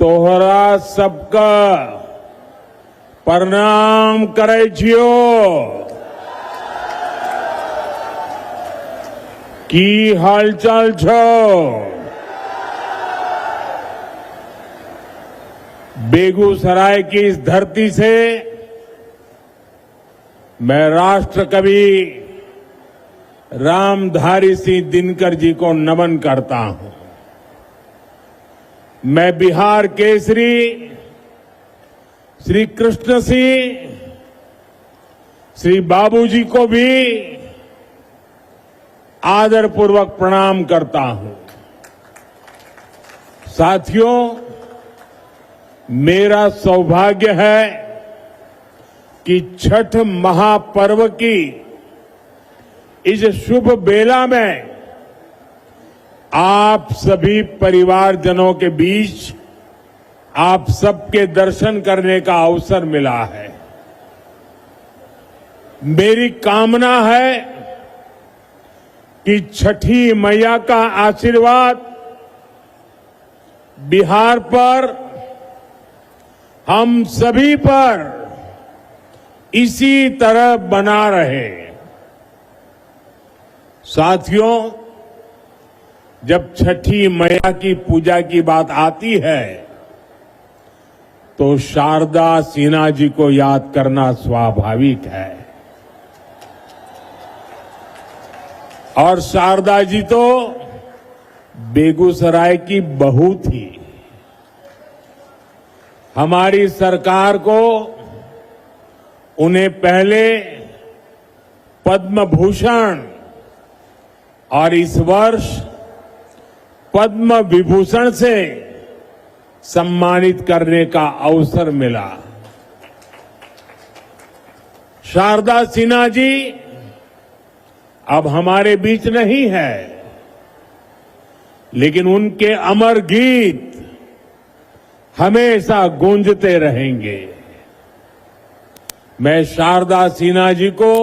तोहरा सबका प्रणाम करे छियो। की हालचाल छो? बेगूसराय की इस धरती से मैं राष्ट्र कवि रामधारी सिंह दिनकर जी को नमन करता हूं। मैं बिहार केसरी श्री कृष्ण सिंह श्री बाबूजी को भी आदरपूर्वक प्रणाम करता हूं। साथियों, मेरा सौभाग्य है कि छठ महापर्व की इस शुभ बेला में आप सभी परिवारजनों के बीच आप सबके दर्शन करने का अवसर मिला है। मेरी कामना है कि छठी मैया का आशीर्वाद बिहार पर, हम सभी पर इसी तरह बना रहे। साथियों, जब छठी मैया की पूजा की बात आती है तो शारदा सिन्हा जी को याद करना स्वाभाविक है। और शारदा जी तो बेगूसराय की बहू थी। हमारी सरकार को उन्हें पहले पद्म भूषण और इस वर्ष पद्म विभूषण से सम्मानित करने का अवसर मिला। शारदा सिन्हा जी अब हमारे बीच नहीं है, लेकिन उनके अमर गीत हमेशा गूंजते रहेंगे। मैं शारदा सिन्हा जी को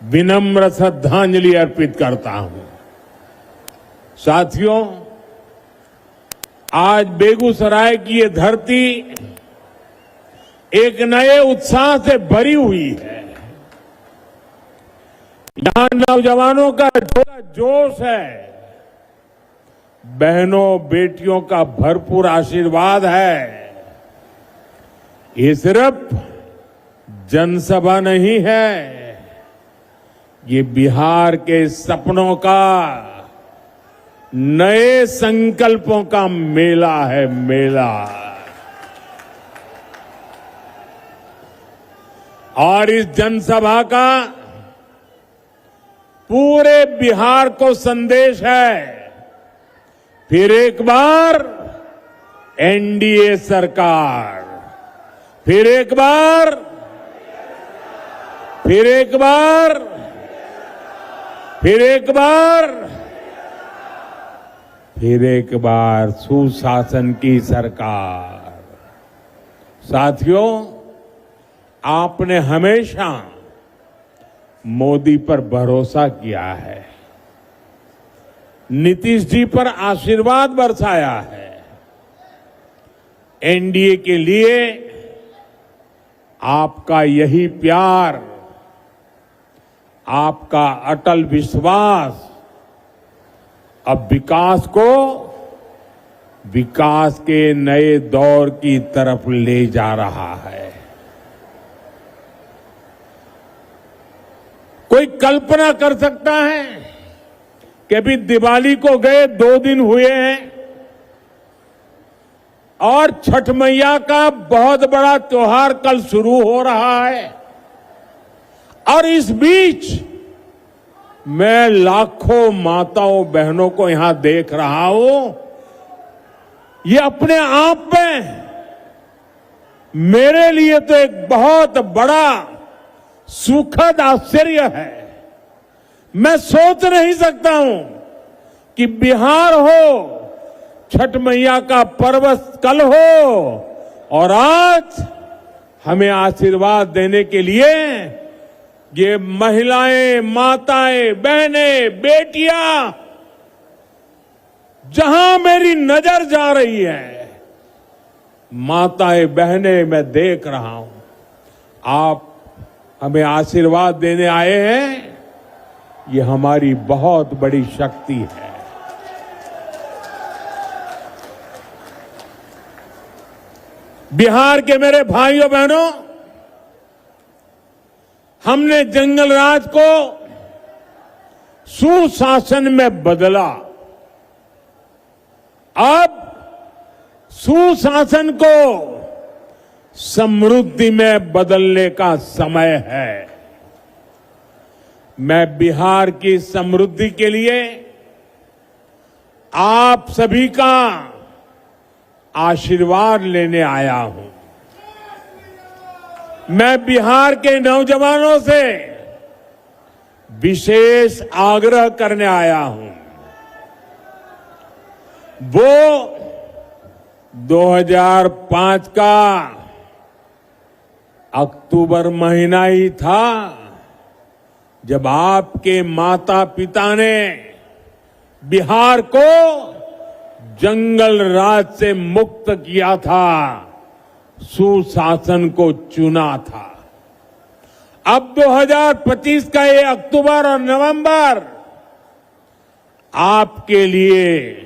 विनम्र श्रद्धांजलि अर्पित करता हूं। साथियों, आज बेगूसराय की ये धरती एक नए उत्साह से भरी हुई है। यहां नौजवानों का जोश है, बहनों बेटियों का भरपूर आशीर्वाद है। ये सिर्फ जनसभा नहीं है, ये बिहार के सपनों का, नए संकल्पों का मेला है, मेला। और इस जनसभा का पूरे बिहार को संदेश है, फिर एक बार एनडीए सरकार, फिर एक बार, फिर एक बार, फिर एक बार, फिर एक बार सुशासन की सरकार। साथियों, आपने हमेशा मोदी पर भरोसा किया है, नीतीश जी पर आशीर्वाद बरसाया है। एनडीए के लिए आपका यही प्यार, आपका अटल विश्वास अब विकास के नए दौर की तरफ ले जा रहा है। कोई कल्पना कर सकता है कि अभी दिवाली को गए 2 दिन हुए हैं और छठ मैया का बहुत बड़ा त्योहार कल शुरू हो रहा है, और इस बीच मैं लाखों माताओं बहनों को यहां देख रहा हूं। ये अपने आप में मेरे लिए तो एक बहुत बड़ा सुखद आश्चर्य है। मैं सोच नहीं सकता हूं कि बिहार हो, छठ मैया का पर्व कल हो, और आज हमें आशीर्वाद देने के लिए ये महिलाएं, माताएं, बहनें, बेटियां जहां मेरी नजर जा रही है, माताएं बहनें मैं देख रहा हूं, आप हमें आशीर्वाद देने आए हैं, ये हमारी बहुत बड़ी शक्ति है। बिहार के मेरे भाइयों बहनों, हमने जंगल राज को सुशासन में बदला। अब सुशासन को समृद्धि में बदलने का समय है। मैं बिहार की समृद्धि के लिए आप सभी का आशीर्वाद लेने आया हूं। मैं बिहार के नौजवानों से विशेष आग्रह करने आया हूं। वो 2005 का अक्टूबर महीना ही था जब आपके माता पिता ने बिहार को जंगल राज से मुक्त किया था, सुशासन को चुना था। अब 2025 का ये अक्टूबर और नवंबर आपके लिए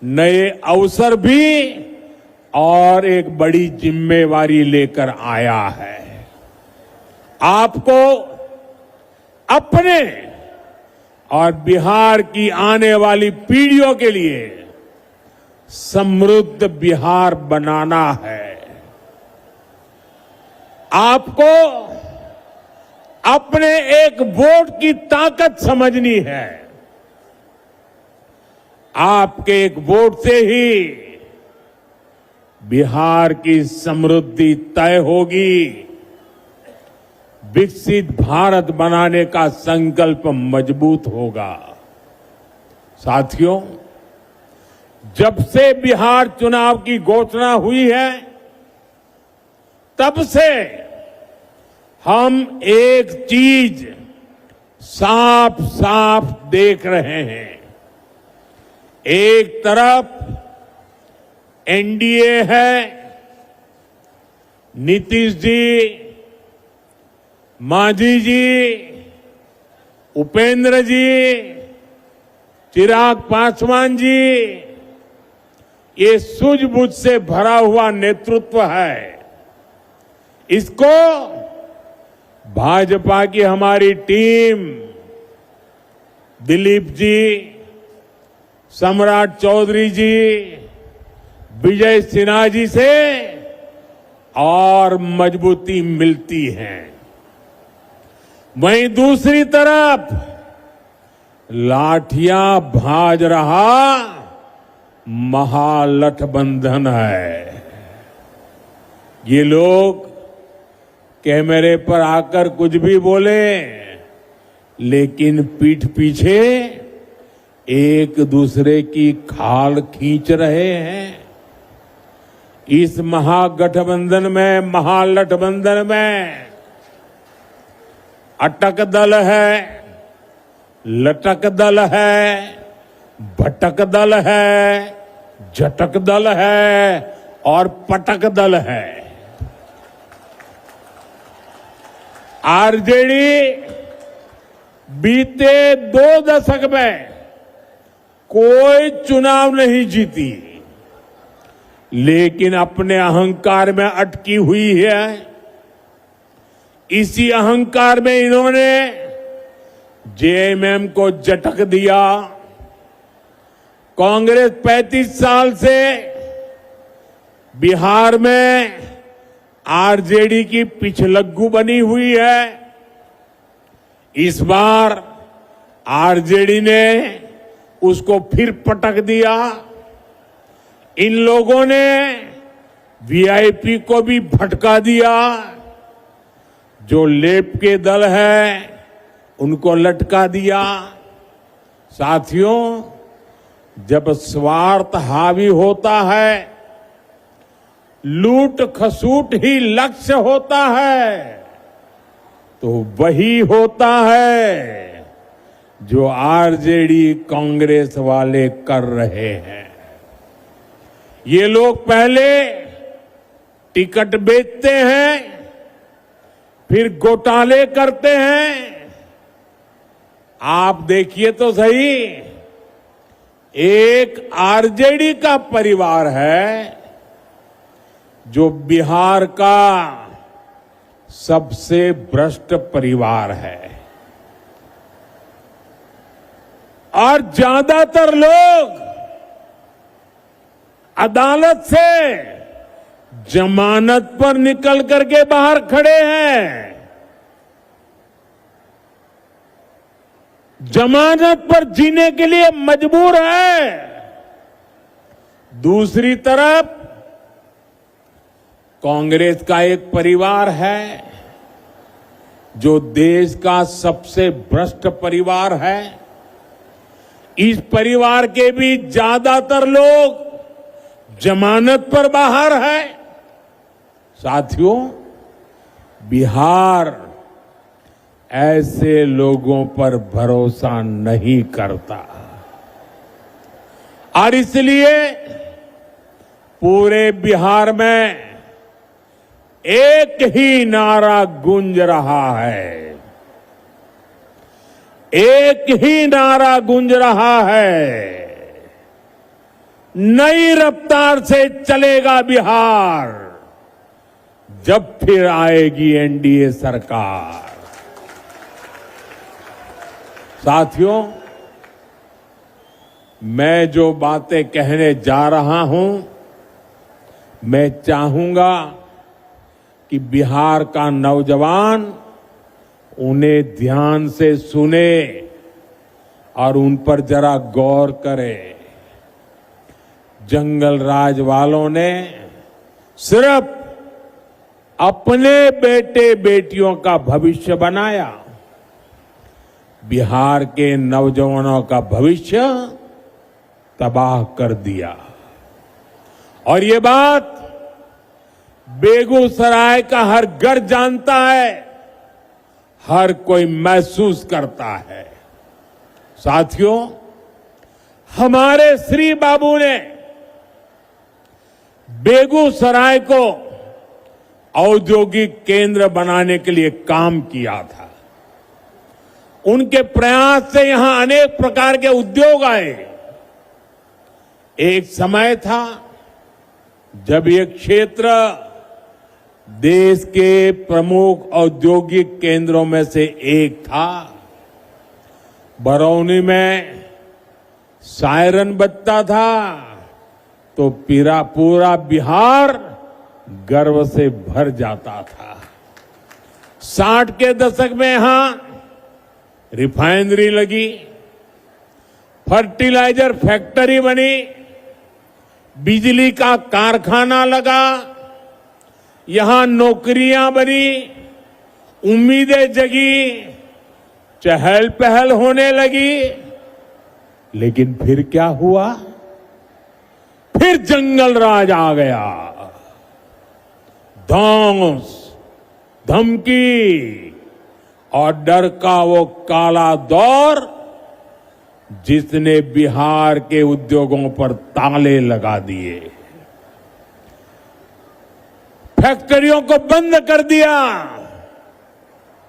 नए अवसर भी और एक बड़ी जिम्मेवारी लेकर आया है। आपको अपने और बिहार की आने वाली पीढ़ियों के लिए समृद्ध बिहार बनाना है। आपको अपने एक वोट की ताकत समझनी है। आपके एक वोट से ही बिहार की समृद्धि तय होगी। विकसित भारत बनाने का संकल्प मजबूत होगा। साथियों, जब से बिहार चुनाव की घोषणा हुई है, तब से हम एक चीज साफ साफ देख रहे हैं। एक तरफ एनडीए है, नीतीश जी, मांझी जी, उपेंद्र जी, चिराग पासवान जी, ये सूझबूझ से भरा हुआ नेतृत्व है। इसको भाजपा की हमारी टीम, दिलीप जी, सम्राट चौधरी जी, विजय सिन्हा जी से और मजबूती मिलती है। वहीं दूसरी तरफ लाठियां भाज रहा महागठबंधन है। ये लोग कैमरे पर आकर कुछ भी बोले, लेकिन पीठ पीछे एक दूसरे की खाल खींच रहे हैं। इस महागठबंधन में अटक दल है, लटक दल है, भटक दल है, झटक दल है और पटक दल है। आरजेडी बीते 2 दशक में कोई चुनाव नहीं जीती, लेकिन अपने अहंकार में अटकी हुई है। इसी अहंकार में इन्होंने जेएमएम को झटक दिया। कांग्रेस 35 साल से बिहार में आरजेडी की पिछलग्गू बनी हुई है। इस बार आरजेडी ने उसको फिर पटक दिया। इन लोगों ने वीआईपी को भी भटका दिया। जो लेप के दल है उनको लटका दिया। साथियों, जब स्वार्थ हावी होता है, लूट खसूट ही लक्ष्य होता है, तो वही होता है जो आरजेडी कांग्रेस वाले कर रहे हैं। ये लोग पहले टिकट बेचते हैं, फिर घोटाले करते हैं। आप देखिए तो सही, एक आरजेडी का परिवार है जो बिहार का सबसे भ्रष्ट परिवार है, और ज्यादातर लोग अदालत से जमानत पर निकल करके बाहर खड़े हैं। जमानत पर जीने के लिए मजबूर है। दूसरी तरफ कांग्रेस का एक परिवार है जो देश का सबसे भ्रष्ट परिवार है। इस परिवार के भी ज्यादातर लोग जमानत पर बाहर है। साथियों, बिहार ऐसे लोगों पर भरोसा नहीं करता, और इसलिए पूरे बिहार में एक ही नारा गूंज रहा है, एक ही नारा गूंज रहा है, नई रफ्तार से चलेगा बिहार जब फिर आएगी एनडीए सरकार। साथियों, मैं जो बातें कहने जा रहा हूं, मैं चाहूंगा कि बिहार का नौजवान उन्हें ध्यान से सुने और उन पर जरा गौर करे। जंगल राज वालों ने सिर्फ अपने बेटे बेटियों का भविष्य बनाया, बिहार के नौजवानों का भविष्य तबाह कर दिया। और ये बात बेगूसराय का हर घर जानता है, हर कोई महसूस करता है। साथियों, हमारे श्री बाबू ने बेगूसराय को औद्योगिक केंद्र बनाने के लिए काम किया था। उनके प्रयास से यहां अनेक प्रकार के उद्योग आए। एक समय था जब ये क्षेत्र देश के प्रमुख औद्योगिक केंद्रों में से एक था। बरौनी में सायरन बजता था तो पूरा बिहार गर्व से भर जाता था। 60 के दशक में यहां रिफाइनरी लगी, फर्टिलाइजर फैक्ट्री बनी, बिजली का कारखाना लगा, यहां नौकरियां बनी, उम्मीदें जगी, चहल पहल होने लगी। लेकिन फिर क्या हुआ? फिर जंगल राज आ गया। धौंस, धमकी और डर का वो काला दौर जिसने बिहार के उद्योगों पर ताले लगा दिए, फैक्ट्रियों को बंद कर दिया,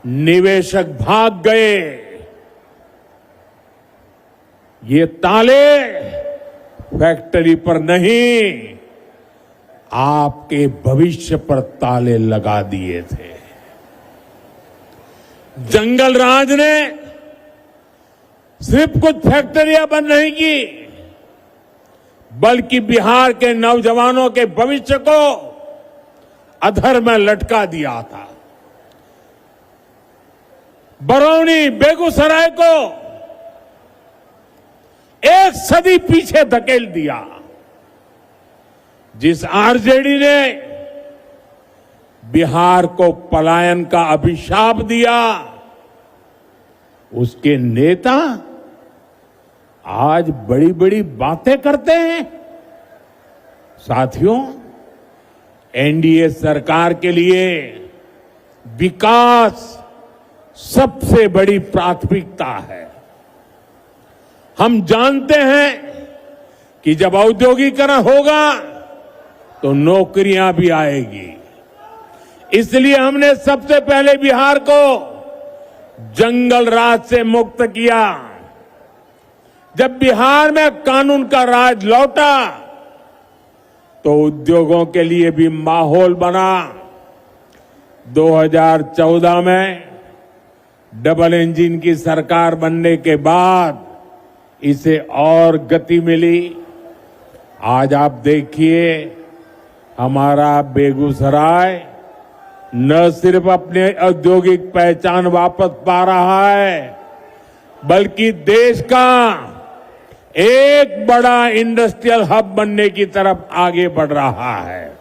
निवेशक भाग गए। ये ताले फैक्ट्री पर नहीं, आपके भविष्य पर ताले लगा दिए थे। जंगल राज ने सिर्फ कुछ फैक्ट्रियां बंद नहीं की, बल्कि बिहार के नौजवानों के भविष्य को अधर में लटका दिया था। बरौनी, बेगूसराय को एक सदी पीछे धकेल दिया। जिस आरजेडी ने बिहार को पलायन का अभिशाप दिया, उसके नेता आज बड़ी बड़ी बातें करते हैं। साथियों, एनडीए सरकार के लिए विकास सबसे बड़ी प्राथमिकता है। हम जानते हैं कि जब औद्योगिकरण होगा तो नौकरियां भी आएगी। इसलिए हमने सबसे पहले बिहार को जंगल राज से मुक्त किया। जब बिहार में कानून का राज लौटा तो उद्योगों के लिए भी माहौल बना। 2014 में डबल इंजन की सरकार बनने के बाद इसे और गति मिली। आज आप देखिए हमारा बेगूसराय न सिर्फ अपने औद्योगिक पहचान वापस पा रहा है, बल्कि देश का एक बड़ा इंडस्ट्रियल हब बनने की तरफ आगे बढ़ रहा है।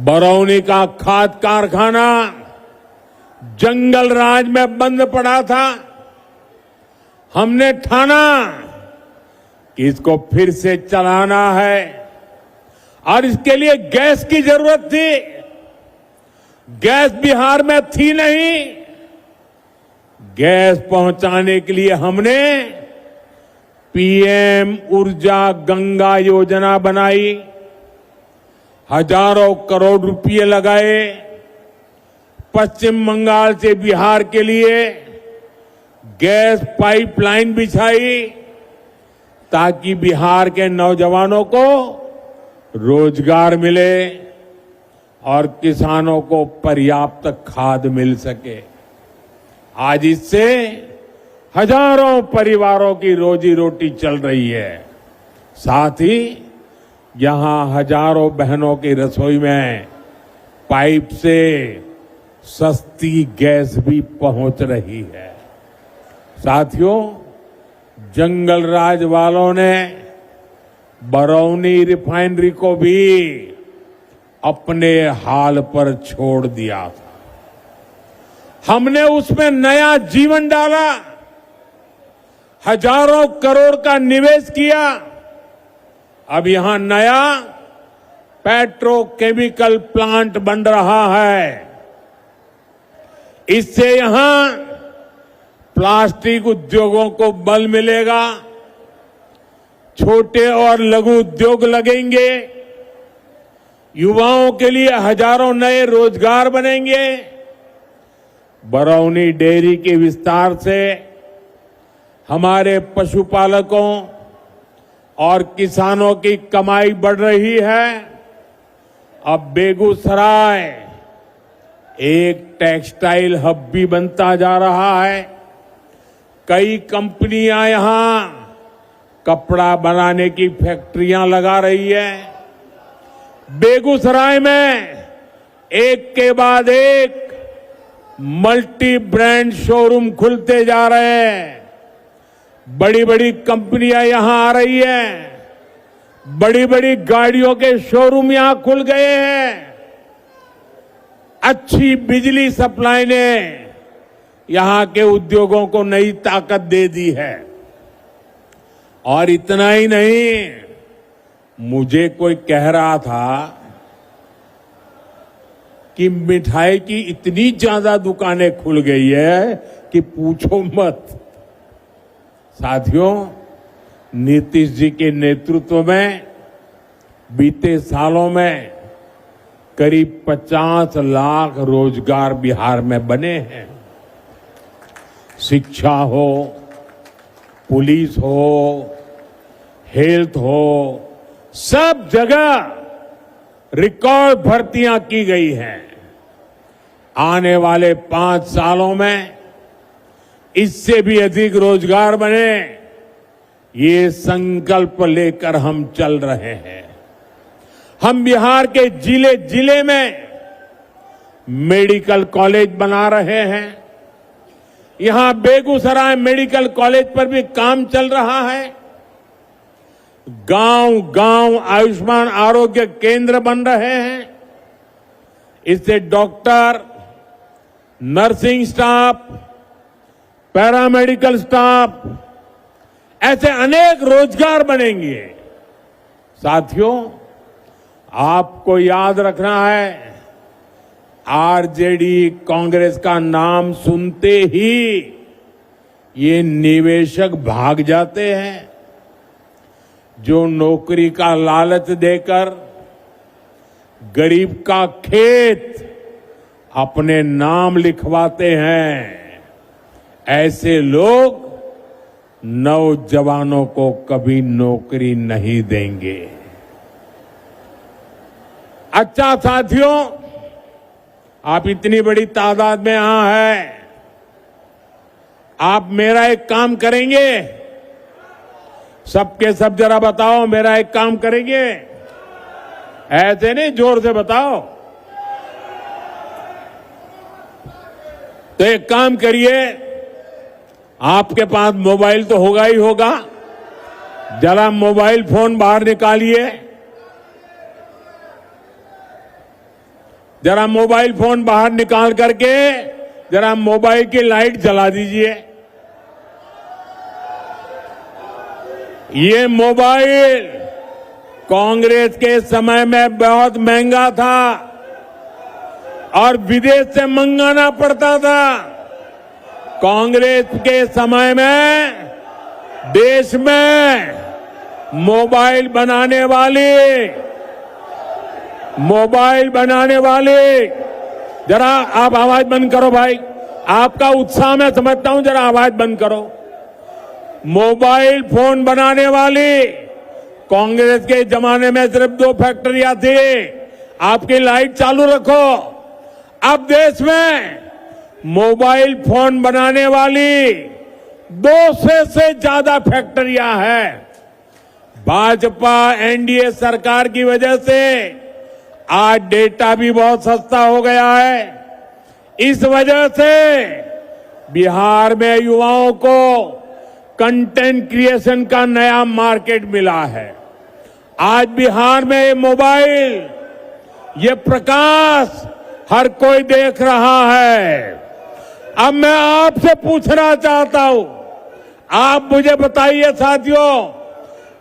बरौनी का खाद कारखाना जंगल राज में बंद पड़ा था। हमने ठाना कि इसको फिर से चलाना है और इसके लिए गैस की जरूरत थी। गैस बिहार में थी नहीं। गैस पहुंचाने के लिए हमने पीएम ऊर्जा गंगा योजना बनाई। हजारों करोड़ रुपए लगाए। पश्चिम बंगाल से बिहार के लिए गैस पाइपलाइन बिछाई ताकि बिहार के नौजवानों को रोजगार मिले और किसानों को पर्याप्त खाद मिल सके। आज इससे हजारों परिवारों की रोजी रोटी चल रही है। साथ ही यहां हजारों बहनों की रसोई में पाइप से सस्ती गैस भी पहुंच रही है। साथियों, जंगल राज वालों ने बरौनी रिफाइनरी को भी अपने हाल पर छोड़ दिया था। हमने उसमें नया जीवन डाला। हजारों करोड़ का निवेश किया। अब यहां नया पेट्रोकेमिकल प्लांट बन रहा है। इससे यहां प्लास्टिक उद्योगों को बल मिलेगा। छोटे और लघु उद्योग लगेंगे। युवाओं के लिए हजारों नए रोजगार बनेंगे। बरौनी डेयरी के विस्तार से हमारे पशुपालकों और किसानों की कमाई बढ़ रही है। अब बेगूसराय एक टेक्सटाइल हब भी बनता जा रहा है। कई कंपनियां यहां कपड़ा बनाने की फैक्ट्रियां लगा रही है। बेगूसराय में एक के बाद एक मल्टी ब्रांड शोरूम खुलते जा रहे हैं। बड़ी बड़ी कंपनियां यहां आ रही हैं। बड़ी बड़ी गाड़ियों के शोरूम यहां खुल गए हैं। अच्छी बिजली सप्लाई ने यहां के उद्योगों को नई ताकत दे दी है। और इतना ही नहीं, मुझे कोई कह रहा था कि मिठाई की इतनी ज्यादा दुकानें खुल गई है कि पूछो मत। साथियों, नीतीश जी के नेतृत्व में बीते सालों में करीब 50 लाख रोजगार बिहार में बने हैं। शिक्षा हो, पुलिस हो, हेल्थ हो, सब जगह रिकॉर्ड भर्तियां की गई हैं। आने वाले 5 सालों में इससे भी अधिक रोजगार बने, ये संकल्प लेकर हम चल रहे हैं। हम बिहार के जिले जिले में मेडिकल कॉलेज बना रहे हैं। यहां बेगूसराय मेडिकल कॉलेज पर भी काम चल रहा है। गांव गांव आयुष्मान आरोग्य केंद्र बन रहे हैं। इससे doctor, nursing staff, paramedical staff, ऐसे अनेक रोजगार बनेंगे। साथियों, आपको याद रखना है, आरजेडी कांग्रेस का नाम सुनते ही ये निवेशक भाग जाते हैं। जो नौकरी का लालच देकर गरीब का खेत अपने नाम लिखवाते हैं। ऐसे लोग नौजवानों को कभी नौकरी नहीं देंगे। अच्छा साथियों, आप इतनी बड़ी तादाद में यहां हैं, आप मेरा एक काम करेंगे? सबके सब जरा बताओ, मेरा एक काम करेंगे? ऐसे नहीं, जोर से बताओ। तो एक काम करिए, आपके पास मोबाइल तो होगा ही होगा, जरा मोबाइल फोन बाहर निकालिए। जरा मोबाइल फोन बाहर निकाल करके जरा मोबाइल की लाइट जला दीजिए। ये मोबाइल कांग्रेस के समय में बहुत महंगा था और विदेश से मंगाना पड़ता था। कांग्रेस के समय में देश में मोबाइल बनाने वाले, जरा आप आवाज बंद करो भाई, आपका उत्साह मैं समझता हूं, जरा आवाज बंद करो। मोबाइल फोन बनाने वाली कांग्रेस के जमाने में सिर्फ 2 फैक्ट्रियां थी। आपकी लाइट चालू रखो। अब देश में मोबाइल फोन बनाने वाली 200 से ज्यादा फैक्ट्रियां हैं। भाजपा एनडीए सरकार की वजह से आज डेटा भी बहुत सस्ता हो गया है। इस वजह से बिहार में युवाओं को कंटेंट क्रिएशन का नया मार्केट मिला है। आज बिहार में ये मोबाइल, ये प्रकाश हर कोई देख रहा है। अब मैं आपसे पूछना चाहता हूं, आप मुझे बताइए साथियों,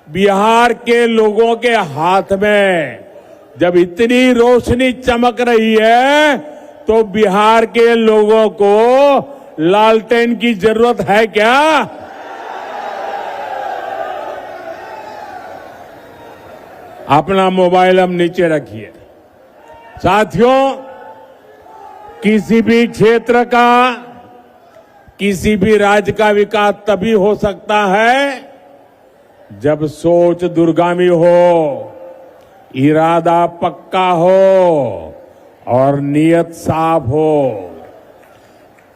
बिहार के लोगों के हाथ में जब इतनी रोशनी चमक रही है तो बिहार के लोगों को लालटेन की जरूरत है क्या? अपना मोबाइल हम नीचे रखिए। साथियों, किसी भी क्षेत्र का, किसी भी राज्य का विकास तभी हो सकता है जब सोच दूरगामी हो, इरादा पक्का हो और नीयत साफ हो।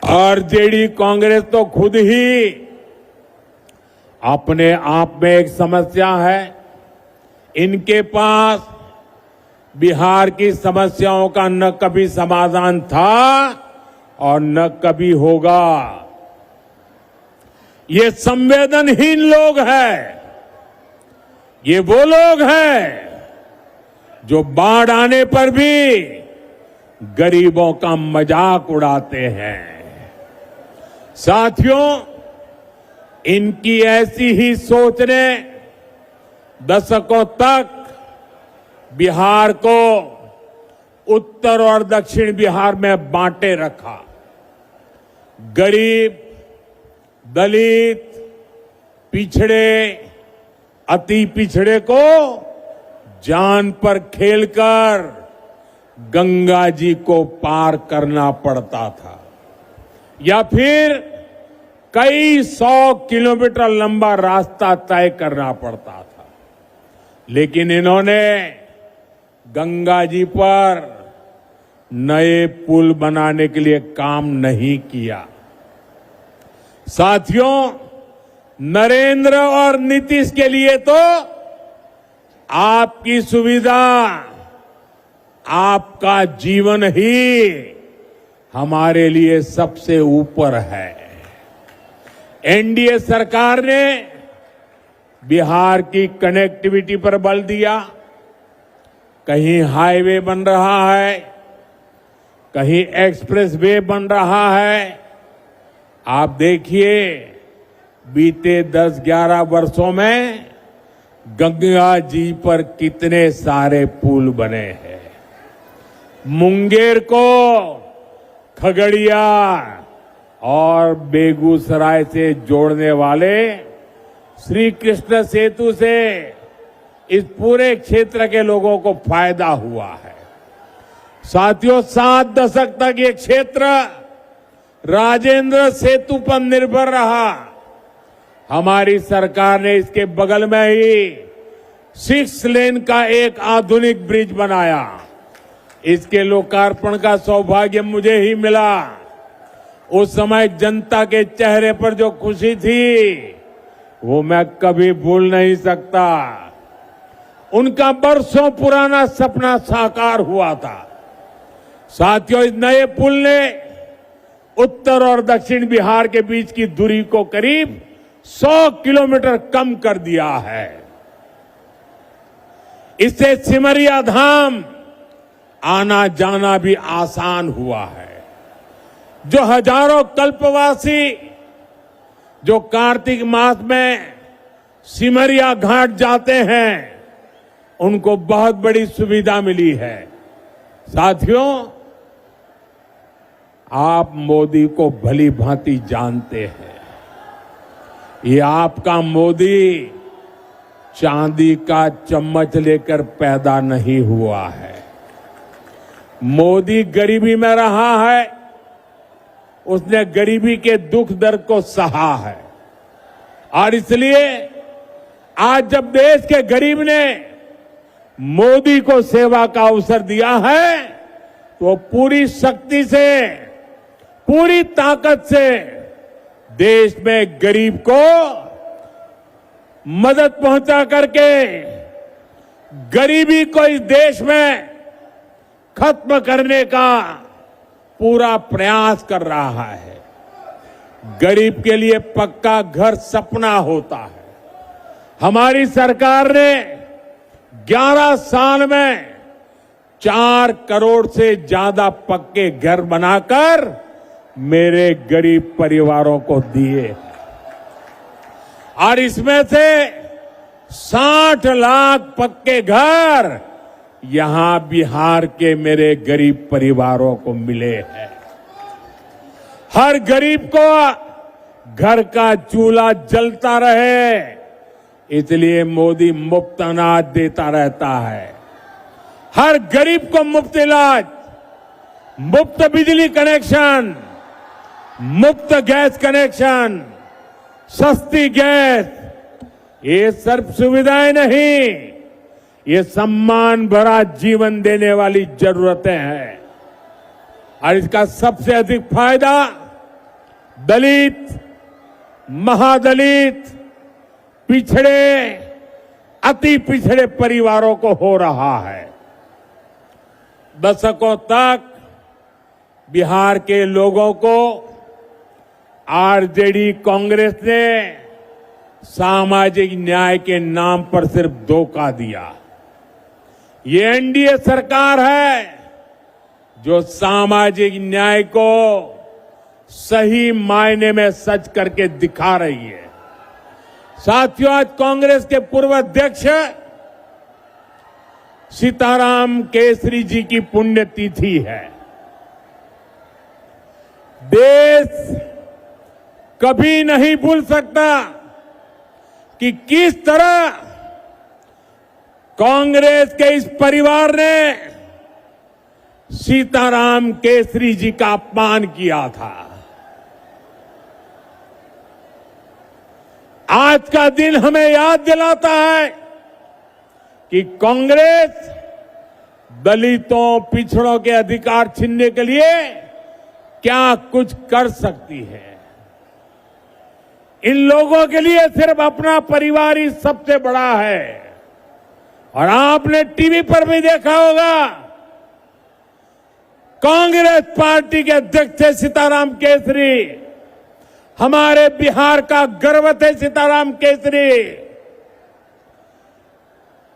आरजेडी कांग्रेस तो खुद ही अपने आप में एक समस्या है। इनके पास बिहार की समस्याओं का न कभी समाधान था और न कभी होगा। ये संवेदनहीन लोग हैं। ये वो लोग हैं जो बाढ़ आने पर भी गरीबों का मजाक उड़ाते हैं। साथियों, इनकी ऐसी ही सोच ने दशकों तक बिहार को उत्तर और दक्षिण बिहार में बांटे रखा। गरीब, दलित, पिछड़े, अति पिछड़े को जान पर खेलकर गंगा जी को पार करना पड़ता था या फिर कई 100 किलोमीटर लंबा रास्ता तय करना पड़ता था। लेकिन इन्होंने गंगा जी पर नए पुल बनाने के लिए काम नहीं किया। साथियों, नरेंद्र और नीतीश के लिए तो आपकी सुविधा, आपका जीवन ही हमारे लिए सबसे ऊपर है। एनडीए सरकार ने बिहार की कनेक्टिविटी पर बल दिया। कहीं हाईवे बन रहा है, कहीं एक्सप्रेस वे बन रहा है। आप देखिए, बीते 10-11 वर्षों में गंगा जी पर कितने सारे पुल बने हैं। मुंगेर को खगड़िया और बेगूसराय से जोड़ने वाले श्री कृष्ण सेतु से इस पूरे क्षेत्र के लोगों को फायदा हुआ है। साथियों, 7 दशक तक ये क्षेत्र राजेंद्र सेतु पर निर्भर रहा। हमारी सरकार ने इसके बगल में ही 6 लेन का एक आधुनिक ब्रिज बनाया। इसके लोकार्पण का सौभाग्य मुझे ही मिला। उस समय जनता के चेहरे पर जो खुशी थी वो मैं कभी भूल नहीं सकता। उनका बरसों पुराना सपना साकार हुआ था। साथियों, इस नए पुल ने उत्तर और दक्षिण बिहार के बीच की दूरी को करीब 100 किलोमीटर कम कर दिया है। इससे सिमरिया धाम आना जाना भी आसान हुआ है। जो हजारों कल्पवासी जो कार्तिक मास में सिमरिया घाट जाते हैं, उनको बहुत बड़ी सुविधा मिली है। साथियों, आप मोदी को भली भांति जानते हैं। ये आपका मोदी चांदी का चम्मच लेकर पैदा नहीं हुआ है। मोदी गरीबी में रहा है। उसने गरीबी के दुख दर्द को सहा है और इसलिए आज जब देश के गरीब ने मोदी को सेवा का अवसर दिया है तो वो पूरी शक्ति से, पूरी ताकत से देश में गरीब को मदद पहुंचा करके गरीबी को इस देश में खत्म करने का पूरा प्रयास कर रहा है। गरीब के लिए पक्का घर सपना होता है। हमारी सरकार ने 11 साल में 4 करोड़ से ज्यादा पक्के घर बनाकर मेरे गरीब परिवारों को दिए और इसमें से 60 लाख पक्के घर यहां बिहार के मेरे गरीब परिवारों को मिले हैं। हर गरीब को घर का चूल्हा जलता रहे, इसलिए मोदी मुफ्त अनाज देता रहता है। हर गरीब को मुफ्त इलाज, मुफ्त बिजली कनेक्शन, मुफ्त गैस कनेक्शन, सस्ती गैस, ये सब सुविधाएं नहीं, ये सम्मान भरा जीवन देने वाली जरूरतें हैं। और इसका सबसे अधिक फायदा दलित, महादलित, पिछड़े, अति पिछड़े परिवारों को हो रहा है। दशकों तक बिहार के लोगों को आरजेडी कांग्रेस ने सामाजिक न्याय के नाम पर सिर्फ धोखा दिया। ये एनडीए सरकार है जो सामाजिक न्याय को सही मायने में सच करके दिखा रही है। साथियों, आज कांग्रेस के पूर्व अध्यक्ष सीताराम केसरी जी की पुण्यतिथि है। देश कभी नहीं भूल सकता कि किस तरह कांग्रेस के इस परिवार ने सीताराम केसरी जी का अपमान किया था। आज का दिन हमें याद दिलाता है कि कांग्रेस दलितों, पिछड़ों के अधिकार छीनने के लिए क्या कुछ कर सकती है। इन लोगों के लिए सिर्फ अपना परिवार ही सबसे बड़ा है। और आपने टीवी पर भी देखा होगा, कांग्रेस पार्टी के अध्यक्ष थे सीताराम केसरी। हमारे बिहार का गर्व थे सीताराम केसरी।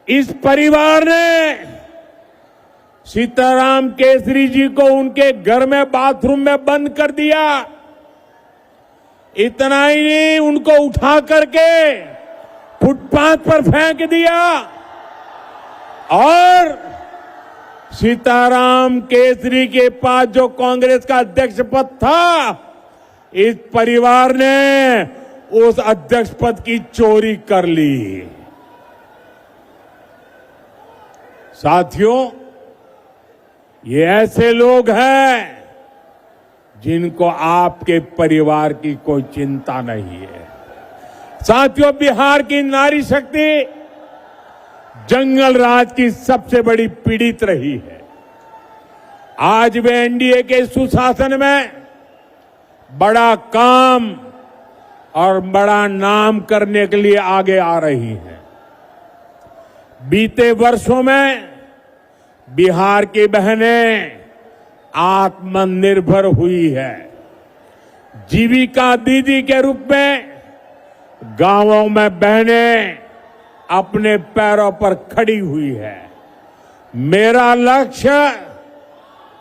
इस परिवार ने सीताराम केसरी जी को उनके घर में बाथरूम में बंद कर दिया। इतना ही नहीं, उनको उठा करके फुटपाथ पर फेंक दिया और सीताराम केसरी के पास जो कांग्रेस का अध्यक्ष पद था, इस परिवार ने उस अध्यक्ष पद की चोरी कर ली। साथियों, ये ऐसे लोग हैं जिनको आपके परिवार की कोई चिंता नहीं है। साथियों, बिहार की नारी शक्ति जंगल राज की सबसे बड़ी पीड़ित रही है। आज वे एनडीए के सुशासन में बड़ा काम और बड़ा नाम करने के लिए आगे आ रही है। बीते वर्षों में बिहार की बहनें आत्मनिर्भर हुई है। जीविका दीदी के रूप में गांवों में बहनें अपने पैरों पर खड़ी हुई है। मेरा लक्ष्य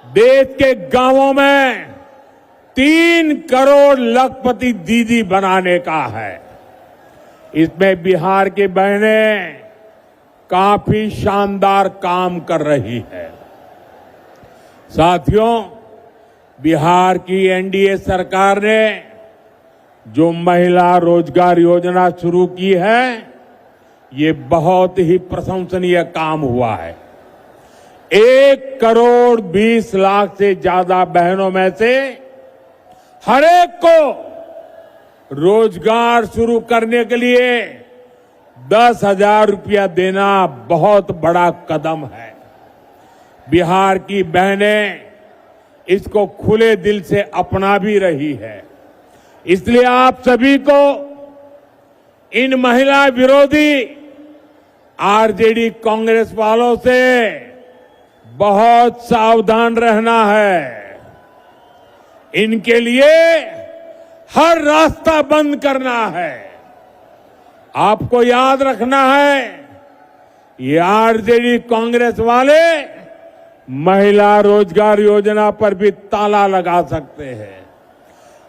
देश के गांवों में 3 करोड़ लखपति दीदी बनाने का है। इसमें बिहार की बहनें काफी शानदार काम कर रही है। साथियों, बिहार की एनडीए सरकार ने जो महिला रोजगार योजना शुरू की है, ये बहुत ही प्रशंसनीय काम हुआ है। 1 करोड़ 20 लाख से ज्यादा बहनों में से हर एक को रोजगार शुरू करने के लिए 10,000 रुपया देना बहुत बड़ा कदम है। बिहार की बहनें इसको खुले दिल से अपना भी रही है। इसलिए आप सभी को इन महिला विरोधी आरजेडी कांग्रेस वालों से बहुत सावधान रहना है। इनके लिए हर रास्ता बंद करना है। आपको याद रखना है, ये आरजेडी कांग्रेस वाले महिला रोजगार योजना पर भी ताला लगा सकते हैं।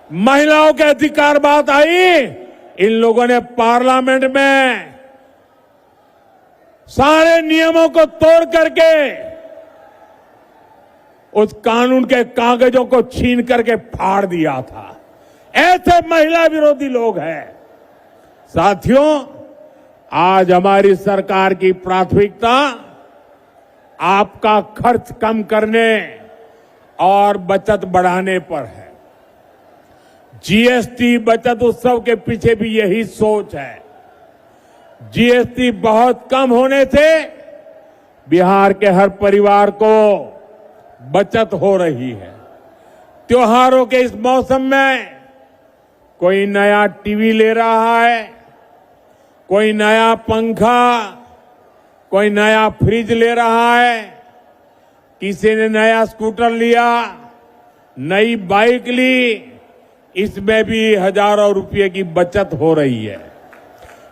महिलाओं के अधिकार बात आई, इन लोगों ने पार्लियामेंट में सारे नियमों को तोड़ करके उस कानून के कागजों को छीन करके फाड़ दिया था। ऐसे महिला विरोधी लोग हैं। साथियों, आज हमारी सरकार की प्राथमिकता आपका खर्च कम करने और बचत बढ़ाने पर है। जीएसटी बचत उत्सव के पीछे भी यही सोच है। जीएसटी बहुत कम होने से बिहार के हर परिवार को बचत हो रही है। त्योहारों के इस मौसम में कोई नया टीवी ले रहा है, कोई नया पंखा, कोई नया फ्रिज ले रहा है, किसी ने नया स्कूटर लिया, नई बाइक ली। इसमें भी हजारों रुपए की बचत हो रही है।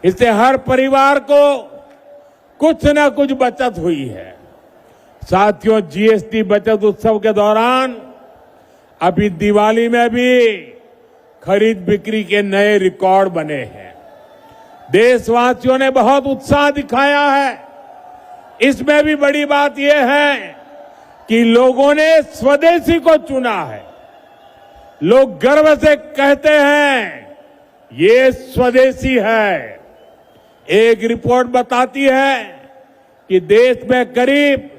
इससे हर परिवार को कुछ न कुछ बचत हुई है। साथियों, जीएसटी बचत उत्सव के दौरान अभी दिवाली में भी खरीद बिक्री के नए रिकॉर्ड बने हैं। देशवासियों ने बहुत उत्साह दिखाया है। इसमें भी बड़ी बात यह है कि लोगों ने स्वदेशी को चुना है। लोग गर्व से कहते हैं ये स्वदेशी है। एक रिपोर्ट बताती है कि देश में करीब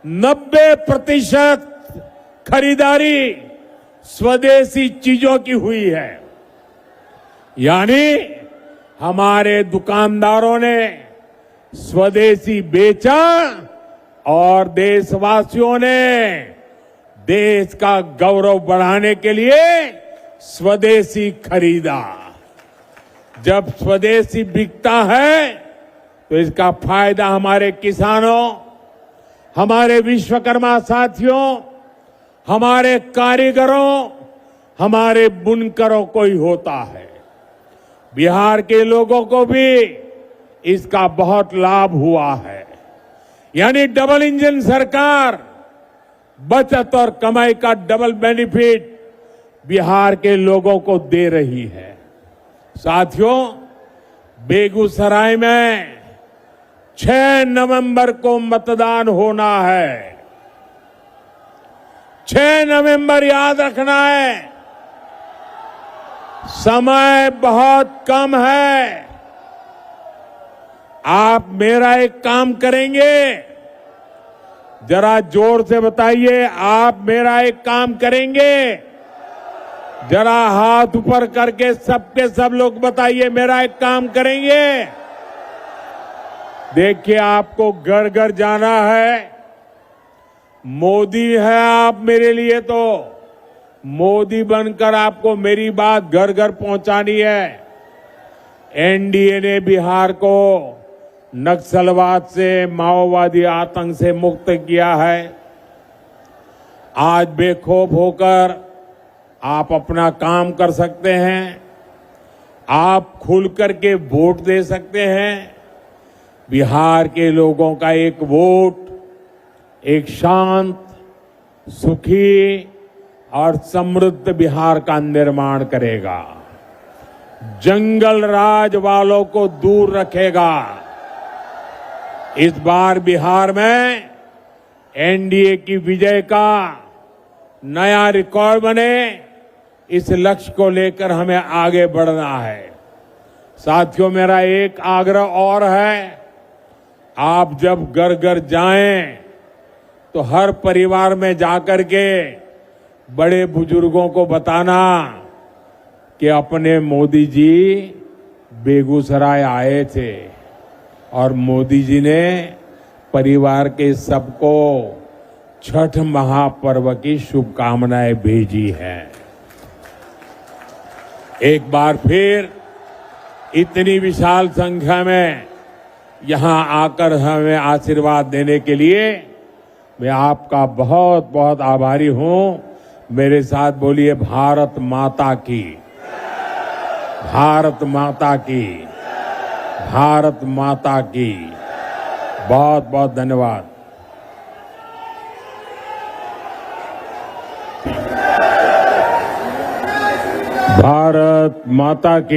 90% खरीदारी स्वदेशी चीजों की हुई है। यानी हमारे दुकानदारों ने स्वदेशी बेचा और देशवासियों ने देश का गौरव बढ़ाने के लिए स्वदेशी खरीदा। जब स्वदेशी बिकता है तो इसका फायदा हमारे किसानों, हमारे विश्वकर्मा साथियों, हमारे कारीगरों, हमारे बुनकरों को ही होता है। बिहार के लोगों को भी इसका बहुत लाभ हुआ है। यानी डबल इंजन सरकार बचत और कमाई का डबल बेनिफिट बिहार के लोगों को दे रही है। साथियों, बेगूसराय में 6 नवंबर को मतदान होना है। 6 नवंबर याद रखना है। समय बहुत कम है। आप मेरा एक काम करेंगे, जरा जोर से बताइए, आप मेरा एक काम करेंगे? जरा हाथ ऊपर करके सबके सब लोग बताइए, मेरा एक काम करेंगे? देखिए, आपको घर घर जाना है। मोदी है आप मेरे लिए, तो मोदी बनकर आपको मेरी बात घर घर पहुंचानी है। एनडीए ने बिहार को नक्सलवाद से, माओवादी आतंक से मुक्त किया है। आज बेखौफ होकर आप अपना काम कर सकते हैं। आप खुल करके वोट दे सकते हैं। बिहार के लोगों का एक वोट एक शांत, सुखी और समृद्ध बिहार का निर्माण करेगा। जंगल राज वालों को दूर रखेगा। इस बार बिहार में एनडीए की विजय का नया रिकॉर्ड बने, इस लक्ष्य को लेकर हमें आगे बढ़ना है। साथियों, मेरा एक आग्रह और है, आप जब घर घर जाएं तो हर परिवार में जाकर के बड़े बुजुर्गों को बताना कि अपने मोदी जी बेगूसराय आए थे और मोदी जी ने परिवार के सबको छठ महापर्व की शुभकामनाएं भेजी हैं। एक बार फिर इतनी विशाल संख्या में यहां आकर हमें आशीर्वाद देने के लिए मैं आपका बहुत बहुत आभारी हूं। मेरे साथ बोलिए, भारत माता की, भारत माता की, भारत माता की। बहुत बहुत धन्यवाद। भारत माता की।